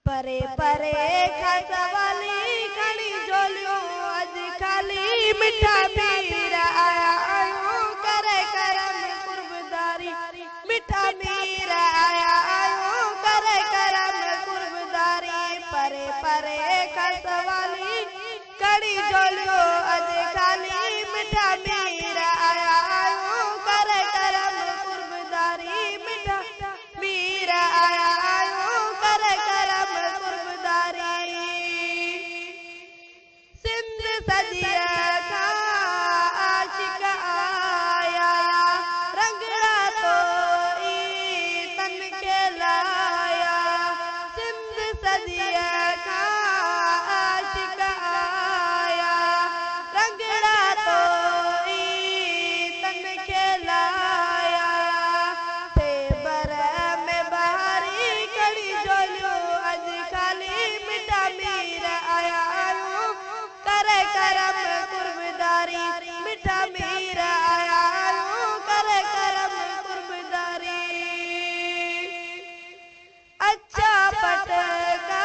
परे परे खासवाली खणी झोलियो अज खाली मिठा मीर आया आयो करे करम कुर्बदारी मिठा मीर आया आयो करे करम कुर्बदारी परे परे खासवाली खणी झोलियो अज खाली मिठा मीर आया आयो करे करम कुर्बदारी मिठा मीर आया आयो करे करम कुर्बदारी सिंध सजिया का आशिक आया रंगड़ा तो ई तन के लाया सिंध सजिया का आशिक आया रंगड़ा तो ई तन के लाया थे बर में बारी कड़ी झोलियो अज खाली मिठा मीर आया आयो करे करम कुर्बदारी मिठा मीर आया आयो करे करम कुर्बदारी अच्छा पटका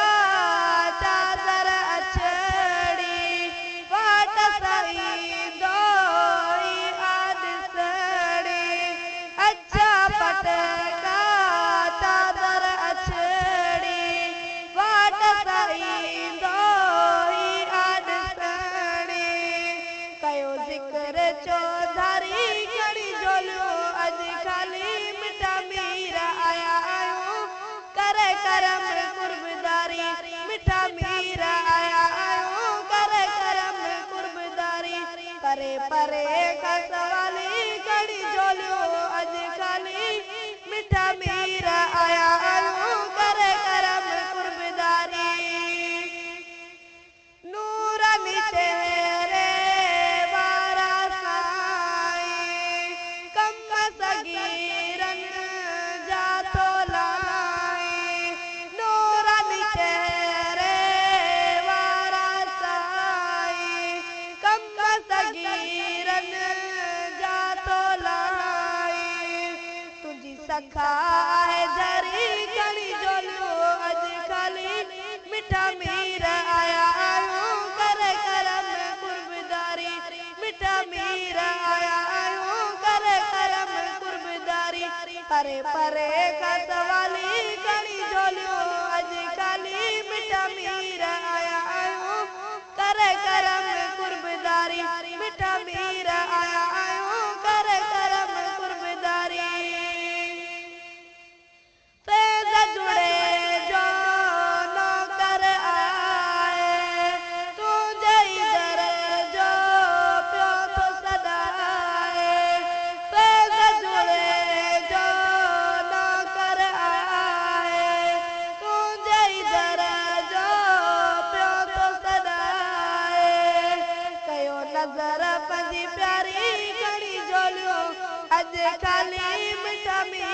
चादर अछड़ी वाट सही दोई आद सड़ी अच्छा पटका चादर अछड़ी वाट सही दोई आद सड़ी कयो जिक्र चौधारी खड़ी झोलियो अज खाली मिठा मीर आया आयो करे करम कुर्बदारी मिठा मीर आया आयो करे करम कुर्बदारी परे परे खसवाली खड़ी झोलियो अज खाली मिठा मीर आया आयो करे करम कुर्बदारी नूरानी चेहरे वारा साईं कम सगीरन जा तो लाई नूरानी चेहरे वारा साईं कम सगीरन जा तो लाई तुझी सखा है जरी खड़ी झोलियो अज खाली मिठा मीर आया आयो करे करम कुर्बदारी मिठा मीर आया आयो करे करम कुर्बदारी परे परे खसवाली खड़ी झोलियो अज खाली मिठा मीर आया आयो करे करम कुर्बदारी मिठा मीर आया आयो करे करम कुर्बदारी फैज़ जुड़े जो नौकर आए तुझे इधर जो प्यो तो सदाए फैज़ जुड़े जो नौकर आए तुझे इधर जो प्यो तो सदाए कयो नजर पंजी प्यारी खड़ी झोलियो अज खाली मिठा मीर